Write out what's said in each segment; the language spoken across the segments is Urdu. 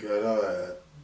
11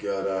11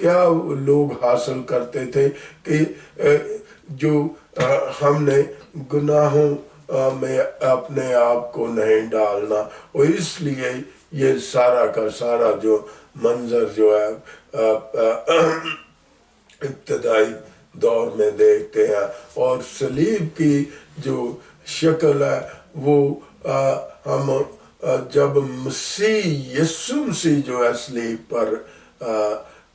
کیا لوگ حاصل کرتے تھے کہ جو ہم نے گناہوں میں اپنے آپ کو نہیں ڈالنا، اور اس لیے یہ سارا کا سارا جو منظر جو ہے ابتدائی دور میں دیکھتے ہیں، اور صلیب کی جو شکل ہے وہ ہم جب مسیح یسوع مسیح جو ہے صلیب پر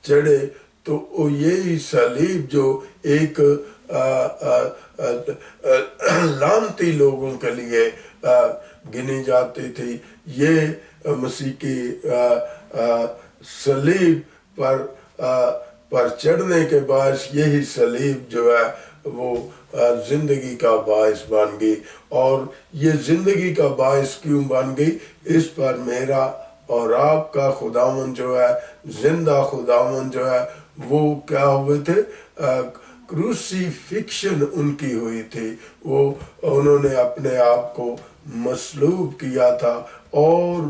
چڑھے تو یہی صلیب جو ایک لعنتی لوگوں کے لیے گنی جاتی تھی، یہ مسیح کی صلیب پر چڑھنے کے باعث یہی صلیب جو ہے وہ زندگی کا باعث بن گئی۔ اور یہ زندگی کا باعث کیوں بن گئی؟ اس پر میرا اور آپ کا خداوند جو ہے، زندہ خداوند جو ہے، وہ کیا ہوئے تھے؟ کروسیفکشن ان کی ہوئی تھی، انہوں نے اپنے آپ کو مصلوب کیا تھا۔ اور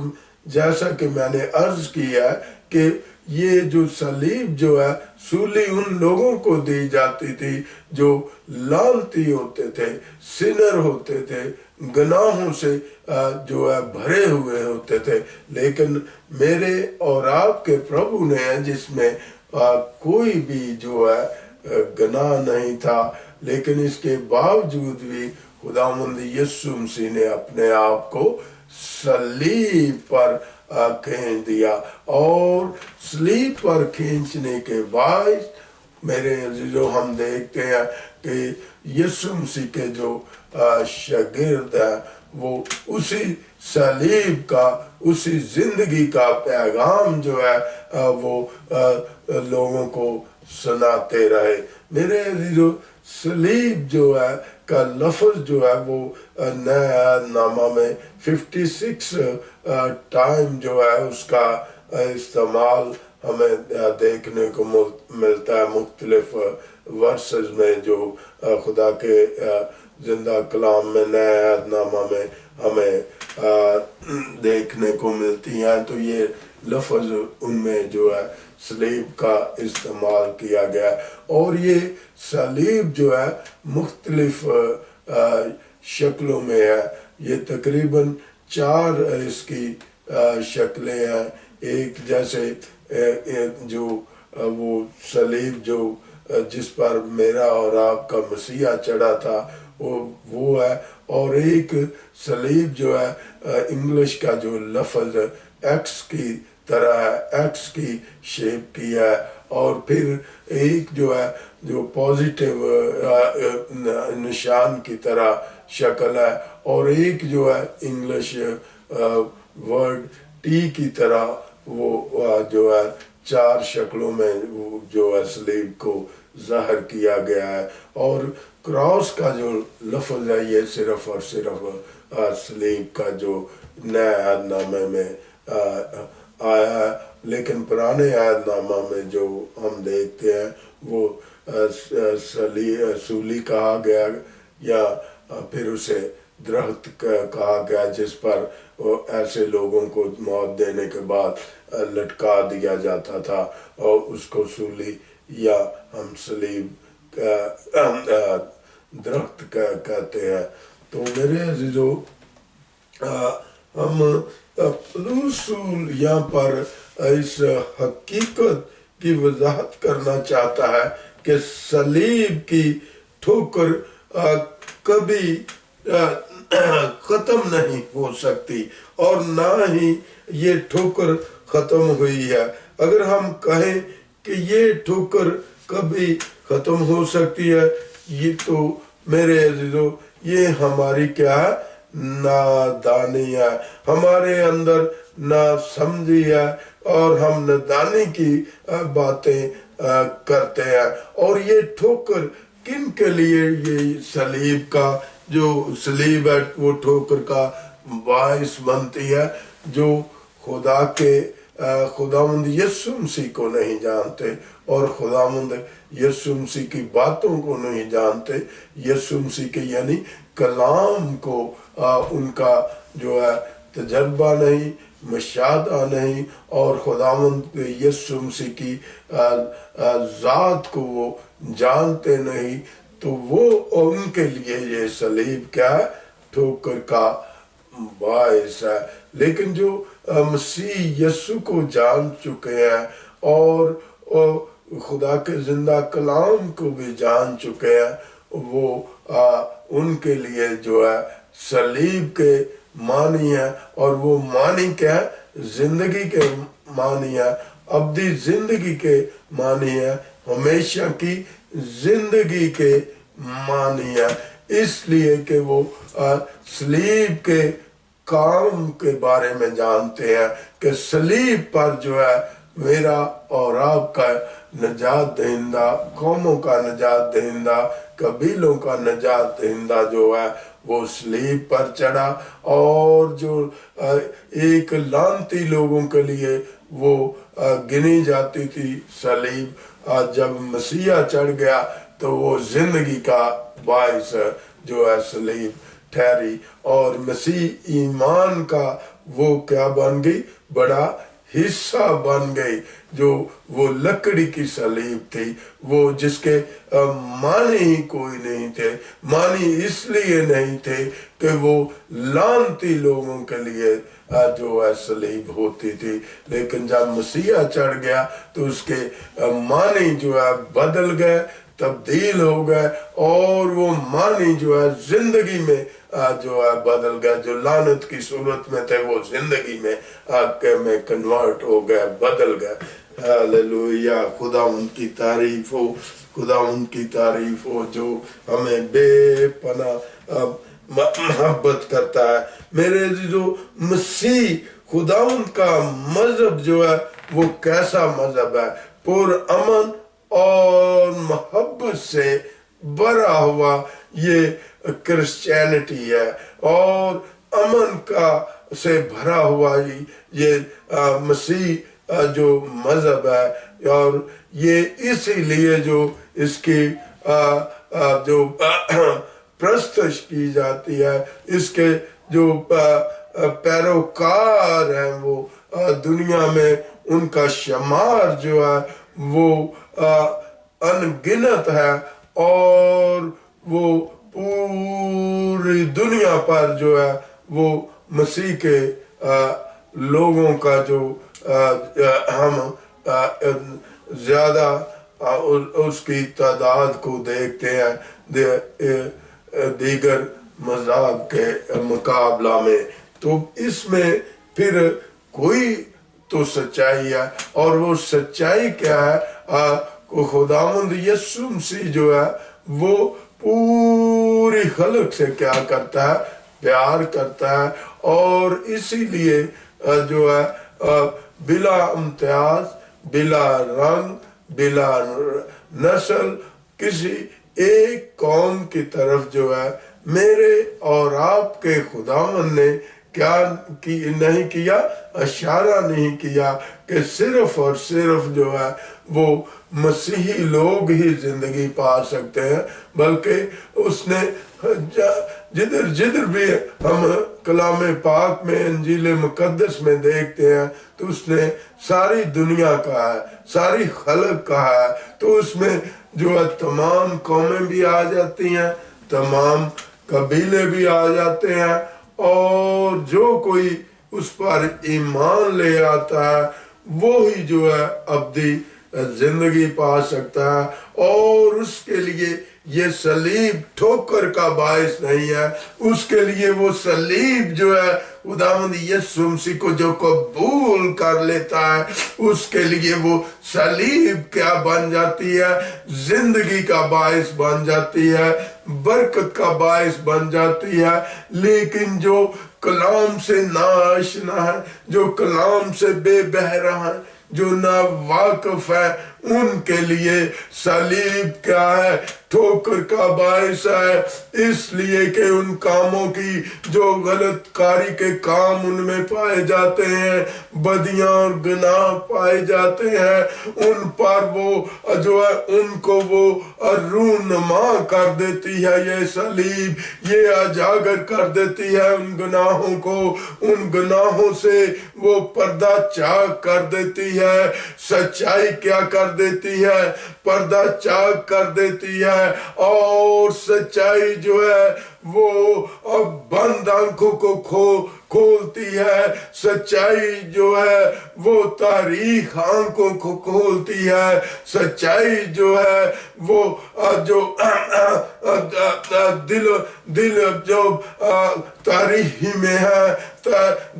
جیسا کہ میں نے عرض کیا کہ یہ جو صلیب جو ہے سولی ان لوگوں کو دی جاتی تھی جو لعنتی ہوتے تھے، سنر ہوتے تھے، گناہوں سے جو ہے بھرے ہوئے ہوتے تھے، لیکن میرے اور آپ کے پربھو نے جس میں کوئی بھی جو ہے گناہ نہیں تھا، لیکن اس کے باوجود بھی خداوند یسوع مسیح نے اپنے آپ کو صلیب پر کھینچ دیا، اور صلیب پر کھینچنے کے باعث میرے عزیزو ہم دیکھتے ہیں کہ یسوع مسیح کے جو شاگرد ہیں وہ اسی صلیب کا، اسی زندگی کا پیغام جو ہے وہ لوگوں کو سناتے رہے۔ میرے عزیزو صلیب جو ہے کا لفظ جو ہے وہ نئے عہد نامہ میں 56 ٹائم جو ہے اس کا استعمال ہمیں دیکھنے کو ملتا ہے، مختلف ورسز میں جو خدا کے زندہ کلام میں نئے عہد نامہ میں ہمیں دیکھنے کو ملتی ہیں، تو یہ لفظ ان میں جو ہے صلیب کا استعمال کیا گیا، اور یہ صلیب جو ہے مختلف شکلوں میں ہے۔ یہ تقریباً 4 اس کی شکلیں ہیں۔ ایک جیسے جو وہ صلیب جو جس پر میرا اور آپ کا مسیحا چڑھا تھا وہ ہے، اور ایک صلیب جو ہے انگلش کا جو لفظ ایکس کی طرح ہے، ایکس کی شیپ کی ہے، اور پھر ایک جو ہے جو پازیٹیو نشان کی طرح شکل ہے، اور ایک جو ہے انگلش ورڈ ٹی کی طرح وہ جو ہے 4 شکلوں میں جو ہے صلیب کو ظاہر کیا گیا ہے۔ اور کراس کا جو لفظ ہے یہ صرف اور صرف صلیب کا جو نئے عہد نامے میں آیا ہے، لیکن پرانے عہد نامہ میں جو ہم دیکھتے ہیں وہ سولی کہا گیا، یا پھر اسے درخت کہا گیا جس پر ایسے لوگوں کو موت دینے کے بعد لٹکا دیا جاتا تھا، اور اس کو سولی یا ہم صلیب درخت کہتے ہیں۔ تو میرے عزیزو ہم رسول یہاں پر اس حقیقت کی وضاحت کرنا چاہتا ہے کہ صلیب کی ٹھوکر کبھی ختم نہیں ہو سکتی، اور نہ ہی یہ ٹھوکر ختم ہوئی ہے۔ اگر ہم کہیں کہ یہ ٹھوکر کبھی ختم ہو سکتی ہے، یہ تو میرے عزیزو یہ ہماری کیا ہے؟ نادانی ہے، ہمارے اندر ناسمجھی ہے، اور ہم نادانی کی باتیں کرتے ہیں۔ اور یہ ٹھوکر کن کے لیے؟ یہ صلیب کا جو صلیب ہے وہ ٹھوکر کا باعث بنتی ہے، جو خدا کے خداوند یسوع مسیح کو نہیں جانتے، اور خداوند یسوع مسیح کی باتوں کو نہیں جانتے، یسوع مسیح کے یعنی کلام کو ان کا جو ہے تجربہ نہیں، مشاہدہ نہیں، اور خداوند یسوع مسیح کی ذات کو وہ جانتے نہیں، تو وہ ان کے لیے یہ صلیب کیا ہے؟ ٹھوکر کا باعث ہے۔ لیکن جو مسیح یسوع کو جان چکے ہیں اور خدا کے زندہ کلام کو بھی جان چکے ہیں، وہ ان کے لیے جو ہے صلیب کے معنی ہے، اور وہ معنی کیا ہے؟ زندگی کے معنی ہے، ابدی زندگی کے معنی ہے، ہمیشہ کی زندگی کے معنی ہے۔ اس لیے کہ وہ صلیب کے کام کے بارے میں جانتے ہیں کہ صلیب پر جو ہے میرا اور آپ کا نجات دہندہ، قوموں کا نجات دہندہ، قبیلوں کا نجات دہندہ جو ہے وہ صلیب پر چڑھا، اور جو ایک لعنتی لوگوں کے لیے وہ گنی جاتی تھی صلیب، جب مسیح چڑھ گیا تو وہ زندگی کا باعث جو ہے صلیب ٹھہری، اور مسیح ایمان کا وہ کیا بن گئی؟ بڑا حصہ بن گئی، جو وہ لکڑی کی صلیب تھی، وہ جس کے معنی ہی کوئی نہیں تھے۔ معنی اس لیے نہیں تھے کہ وہ لعنتی لوگوں کے لیے جو ہے صلیب ہوتی تھی، لیکن جب مسیح چڑھ گیا تو اس کے معنی جو ہے بدل گئے، تبدیل ہو گئے، اور وہ معنی جو ہے زندگی میں جو ہے بدل گئے، جو لعنت کی صورت میں تھے وہ زندگی میں کنورٹ ہو گئے، بدل گئے۔ ہاللویا، خدا ان کی تعریف ہو، خدا ان کی تعریف ہو جو ہمیں بے پناہ محبت کرتا ہے۔ میرے عزیزو، مسیح خداوند کا مذہب جو ہے وہ کیسا مذہب ہے؟ پر امن اور محبت سے بھرا ہوا یہ کرسچینٹی ہے، اور امن کا سے بھرا ہوا یہ مسیح جو مذہب ہے، اور یہ اسی لیے جو اس کی جو پرستش کی جاتی ہے، اس کے جو پیروکار ہیں وہ دنیا میں ان کا شمار جو ہے وہ انگنت ہے، اور وہ پوری دنیا پر جو ہے وہ مسیح کے لوگوں کا جو ہم زیادہ اس کی تعداد کو دیکھتے ہیں دیگر مذہب کے مقابلہ میں، تو اس میں پھر کوئی تو سچائی ہے، اور وہ سچائی کیا ہے؟ خداوند یسوع مسیح جو ہے وہ پوری خلق سے کیا کرتا ہے؟ پیار کرتا ہے، اور اسی لیے جو ہے بلا امتیاز، بلا رنگ، بلا نسل، کسی ایک قوم کی طرف جو ہے میرے اور آپ کے خداوند نے کیا نہیں کیا؟ اشارہ نہیں کیا کہ صرف اور صرف جو ہے وہ مسیحی لوگ ہی زندگی پا سکتے ہیں، بلکہ اس نے جدھر جدھر بھی ہم کلام پاک میں، انجیل مقدس میں دیکھتے ہیں، تو اس نے ساری دنیا کہا ہے، ساری خلق کہا ہے، تو اس میں جو ہے تمام قومیں بھی آ جاتی ہیں، تمام قبیلے بھی آ جاتے ہیں، اور جو کوئی اس پر ایمان لے آتا ہے وہی جو ہے ابدی زندگی پا سکتا ہے، اور اس کے لیے یہ صلیب ٹھوکر کا باعث نہیں ہے، اس کے لیے وہ صلیب جو ہے خداوند یسوع مسیح کو جو قبول کر لیتا ہے، اس کے لیے وہ صلیب کیا بن جاتی ہے؟ زندگی کا باعث بن جاتی ہے، برکت کا باعث بن جاتی ہے۔ لیکن جو کلام سے ناآشنا ہے، جو کلام سے بے بہرا ہے، جو نا واقف ہے، ان کے لیے صلیب کیا ہے؟ ٹھوکر کا باعث ہے، اس لیے کہ ان کاموں کی جو غلط کاری کے کام ان میں پائے جاتے ہیں، بدیاں اور گناہ پائے جاتے ہیں، ان پر وہ جو ہے ان کو وہ رونما کر دیتی ہے یہ صلیب، یہ اجاگر کر دیتی ہے ان گناہوں کو، ان گناہوں سے وہ پردہ چاک کر دیتی ہے۔ سچائی کیا کر دیتی ہے؟ پردہ چاک کر دیتی ہے، اور سچائی جو ہے وہ بند آنکھوں کو کھولتی ہے، سچائی جو ہے وہ تاریخ آنکھوں کو کھولتی ہے، سچائی جو ہے وہ جو دل جو تاریخی میں ہے،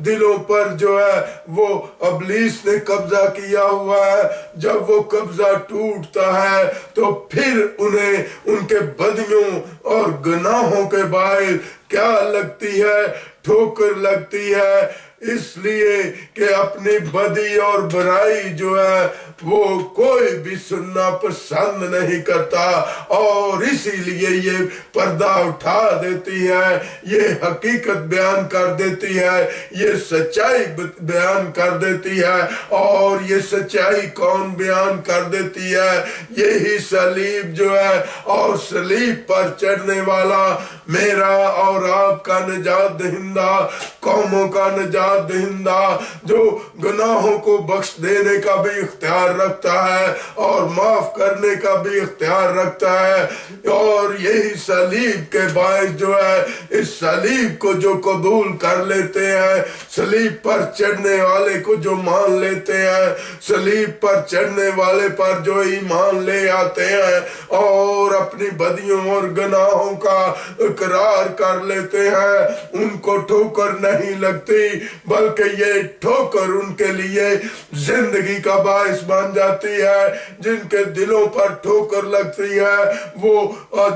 دلوں پر جو ہے وہ ابلیس نے قبضہ کیا ہوا ہے، جب وہ قبضہ ٹوٹتا ہے تو پھر انہیں ان کے بدیوں اور گناہوں کے باعث کیا لگتی ہے؟ ٹھوکر لگتی ہے، اس لیے کہ اپنی بدی اور برائی جو ہے وہ کوئی بھی سننا پسند نہیں کرتا، اور اسی لیے یہ پردہ اٹھا دیتی ہے، یہ حقیقت بیان کر دیتی ہے، یہ سچائی بیان کر دیتی ہے۔ اور یہ سچائی کون بیان کر دیتی ہے؟ یہی صلیب جو ہے، اور صلیب پر چڑھنے والا میرا اور آپ کا نجات دہندہ، قوموں کا نجات دہندہ، جو گناہوں کو بخش دینے کا بھی اختیار رکھتا ہے اور معاف کرنے کا بھی اختیار رکھتا ہے۔ اور یہی صلیب کے باعث جو ہے، اس صلیب کو جو قبول کر لیتے ہیں، صلیب پر چڑھنے والے کو جو مان لیتے ہیں، صلیب پر چڑھنے والے پر جو ایمان لے آتے ہیں اور اپنی بدیوں اور گناہوں کا اقرار کر لیتے ہیں، ان کو ٹھوکر نہیں لگتی، بلکہ یہ ٹھوکر ان کے لیے زندگی کا باعث بن جاتی ہے۔ جن کے دلوں پر ٹھوکر لگتی ہے وہ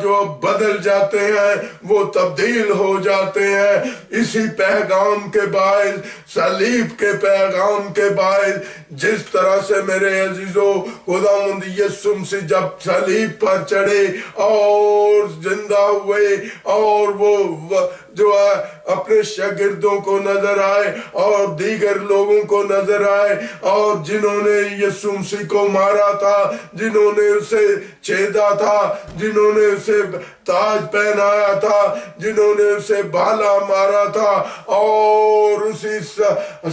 جو بدل جاتے ہیں، وہ تبدیل ہو جاتے ہیں، اسی پیغام کے باعث، صلیب کے پیغام کے باعث۔ جس طرح سے میرے عزیزو، خداوند یسوع مسیح جب صلیب پر چڑھے اور زندہ ہوئے، اور وہ جو ہے اپنے شاگردوں کو نظر آئے اور دیگر لوگوں کو نظر آئے، اور جنہوں نے یسوع مسیح کو مارا تھا، جنہوں نے اسے چھیدا تھا، جنہوں نے اسے تاج پہنایا تھا، جنہوں نے اسے بھالا مارا تھا، اور اسی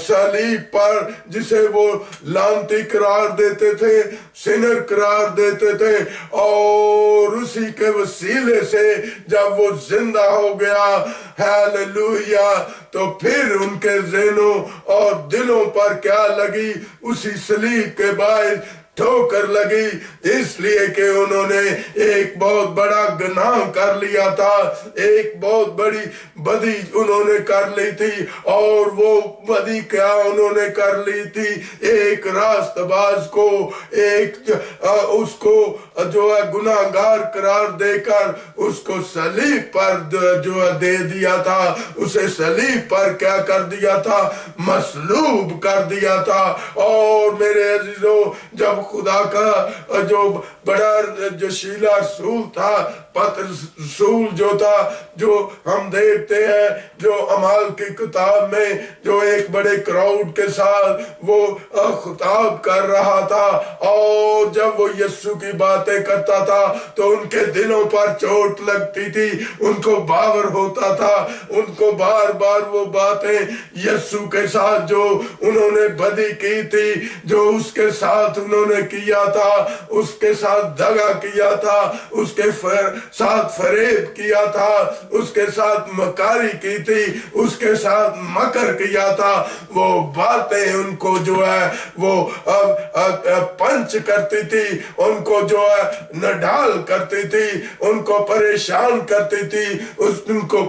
صلیب پر جسے وہ لعنتی قرار دیتے تھے، سنر قرار دیتے تھے، اور اسی کے وسیلے سے جب وہ زندہ ہو گیا، ہیلیلویا، تو پھر ان کے ذہنوں اور دلوں پر کیا لگی؟ اسی صلیب کے باعث ٹھوکر لگی، اس لیے کہ انہوں نے ایک بہت بڑا گناہ کر لیا تھا، ایک بہت بڑی بدی انہوں نے کر لی تھی، اور وہ بدی کیا انہوں نے کر لی تھی؟ ایک راست باز کو، اس کو جو ہے گناہگار قرار دے کر اس کو صلیب پر جو ہے دے دیا تھا، اسے صلیب پر کیا کر دیا تھا؟ مصلوب کر دیا تھا۔ اور میرے عزیزو، جب خدا کا جو بڑا جشیلا رسول تھا، پطرس رسول جو تھا، جو ہم دیکھتے ہیں جو اعمال کی کتاب میں جو ایک بڑے کراؤڈ کے ساتھ وہ خطاب کر رہا تھا، اور جب وہ یسوع کی باتیں کرتا تھا تو ان کے دلوں پر چوٹ لگتی تھی، ان کو باور ہوتا تھا، ان کو بار بار وہ باتیں یسوع کے ساتھ جو انہوں نے بدی کی تھی، جو اس کے ساتھ انہوں نے کیا تھا، اس کے ساتھ دغا کیا تھا، اس کے ساتھ فریب کیا تھا، اس کے ساتھ مکاری کی تھی، اس کے ساتھ مکر کیا تھا، وہ باتیں ان کو جو ہے وہ پنچ کرتی تھی، ان کو جو ہے نڈال کرتی تھی، ان کو پریشان کرتی تھی، ان کو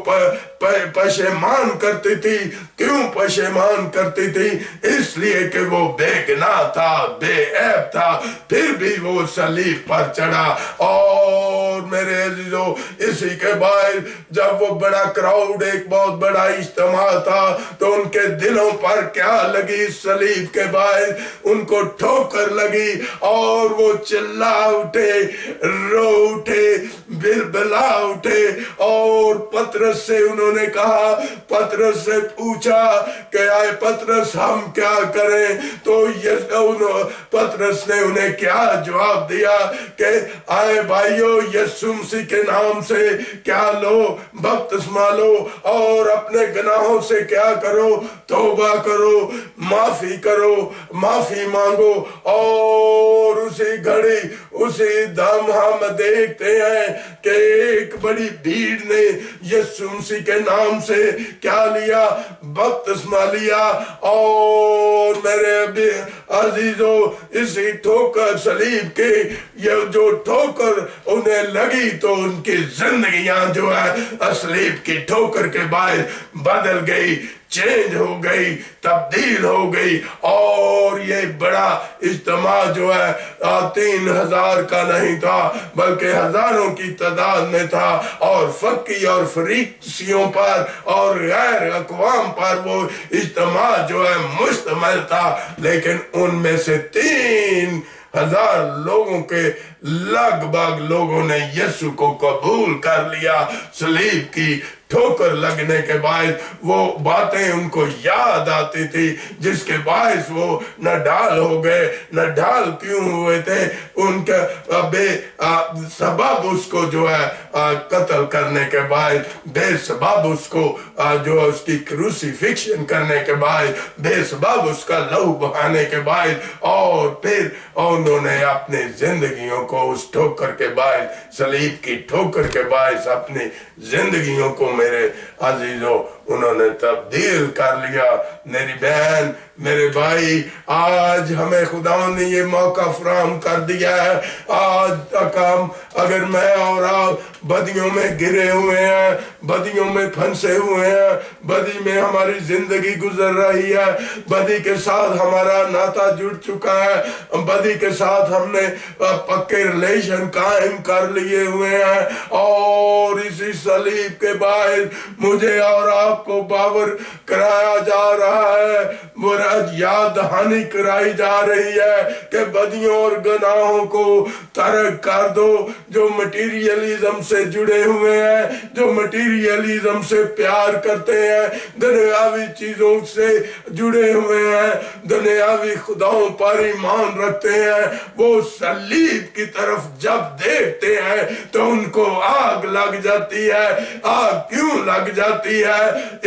پشیمان کرتی تھی۔ کیوں پشیمان کرتی تھی؟ اس لیے کہ وہ بے گناہ تھا، بے عیب تھا، پھر بھی وہ صلیب پر چڑھا۔ اور میرے عزیزو اسی کے بعد جب وہ بڑا کراؤڈ ایک بہت بڑا اجتماع تھا تو ان کے دلوں پر کیا لگی؟ صلیب کے بعد ان کو ٹھوکر لگی اور وہ چلا اٹھے، رو اٹھے، بلبلا اٹھے اور پطرس سے انہوں نے کہا، پطرس سے پوچھا کہ آئے پطرس ہم کیا کریں؟ تو پطرس نے انہیں کیا جواب دیا کہ آئے بھائیو یسوع مسیح کے نام سے کیا لو، بپتسمہ لو اور اپنے گناہوں سے کیا کرو؟ توبہ کرو، معافی کرو، معافی مانگو۔ اور اسی گھڑی اسی دم ہم دیکھتے ہیں کہ ایک بڑی بھیڑ نے یسوع مسیح کے نام سے کیا لیا؟ بپتسمہ لیا۔ اور میرے عزیزو اسی ٹھوکر صلیب کے یہ جو ٹھوکر انہیں لگی تو ان کی زندگیاں جو ہے صلیب کی ٹھوکر کے بعد بدل گئی، چینج ہو گئی، تبدیل ہو گئی۔ اور یہ بڑا اجتماع جو ہے 3000 کا نہیں تھا بلکہ ہزاروں کی تعداد میں تھا، اور فقی اور فریسیوں پر اور غیر اقوام پر وہ اجتماع جو ہے مشتمل تھا، لیکن ان میں سے 3000 لوگوں کے لگ بھگ لوگوں نے یسوع کو قبول کر لیا۔ صلیب کی ٹھوکر لگنے کے بعد وہ باتیں ان کو یاد آتی تھی جس کے باعث وہ نڈال ہو گئے۔ نڈال کیوں ہوئے تھے؟ ان کا بے سبب اس کو جو ہے قتل کرنے کے بعد، بے سبب اس کو جو اس کی کروسیفکشن کرنے کے بعد، بے سبب اس کا لہو بہانے کے بعد، اور پھر انہوں نے اپنی زندگیوں کو اس ٹھوکر کے باعث، صلیب کی ٹھوکر کے باعث اپنی زندگیوں کو میرے عزیزو انہوں نے تبدیل کر لیا۔ میری بہن، میرے بھائی، آج ہمیں خداوند نے یہ موقع فراہم کر دیا ہے۔ آج تک ہم اگر میں اور آپ بدیوں میں گرے ہوئے ہیں، بدیوں میں پھنسے ہوئے ہیں، بدی میں ہماری زندگی گزر رہی ہے، بدی کے ساتھ ہمارا ناطہ جڑ چکا ہے، بدی کے ساتھ ہم نے پکے ریلیشن قائم کر لیے ہوئے ہیں، اور اسی صلیب کے باعث مجھے اور آپ کو باور کرایا جا رہا ہے، یاد دہانی کرائی جا رہی ہے کہ بدیوں اور گناہوں کو ترک کر دو۔ جو مٹیریلزم سے جڑے ہوئے ہیں، جو مٹیریلزم سے پیار کرتے ہیں، دنیاوی چیزوں سے جڑے ہوئے ہیں، دنیاوی خداؤں پر ایمان رکھتے ہیں، وہ صلیب کی طرف جب دیکھتے ہیں تو ان کو آگ لگ جاتی ہے۔ آگ کیوں لگ جاتی ہے؟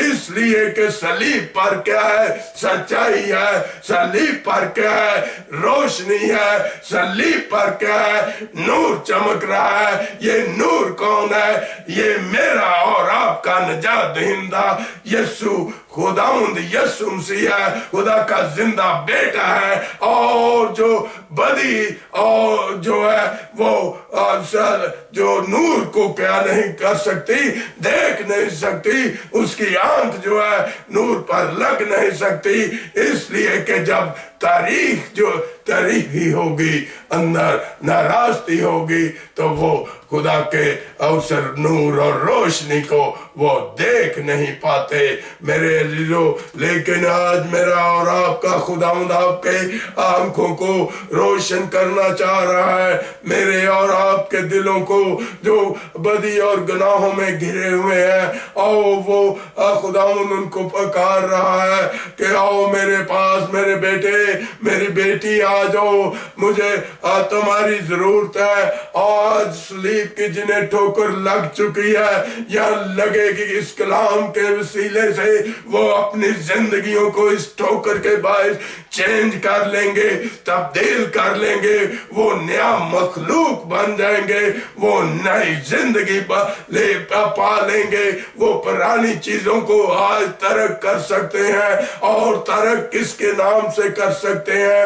اس لیے کہ صلیب پر کیا ہے؟ سچائی ہے۔ صلیب پر کیا ہے؟ روشنی ہے۔ صلیب پر کیا ہے؟ نور چمک رہا ہے۔ یہ نور کون ہے؟ یہ میرا اور آپ کا نجات دہندہ یسوع خداوند یسوع مسیح ہے، خدا کا زندہ بیٹا ہے، اور جو بدی اور جو ہے وہ جو نور کو کیا نہیں کر سکتی، دیکھ نہیں سکتی، اس کی آنکھ جو ہے نور پر لگ نہیں سکتی، اس لیے کہ جب تاریخی ہوگی، اندر ناراستی ہوگی، تو وہ خدا کے اوسر نور اور روشنی کو وہ دیکھ نہیں پاتے میرے عزیزو۔ لیکن آج میرا اور آپ کا خداوند آپ کے آنکھوں کو روشن کرنا چاہ رہا ہے، میرے اور آپ کے دلوں کو جو بدی اور گناہوں میں گھرے ہوئے ہیں، اور وہ خداوند ان کو پکار رہا ہے کہ آؤ میرے پاس، میرے بیٹے، میری بیٹی، آ جاؤ، مجھے تمہاری ضرورت ہے۔ آج صلیب کی جنہیں ٹھوکر لگ چکی ہے یا لگے گی، اس کلام کے وسیلے سے وہ اپنی زندگیوں کو اس ٹھوکر کے باعث چینج کر لیں گے، تبدیل کر لیں گے، وہ نیا مخلوق بن جائیں گے، وہ نئی زندگی پا لیں گے، وہ پرانی چیزوں کو آج ترک کر سکتے ہیں، اور ترک کس کے نام سے کر سکتے ہیں؟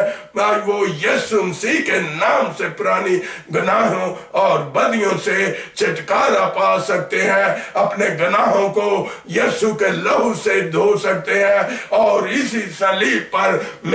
وہ یسوع مسیح کے نام سے پرانی گناہوں اور بدیوں سے چھٹکارا پا سکتے ہیں، اپنے گناہوں کو یسوع کے لہو سے دھو سکتے ہیں، اور اسی صلیب پر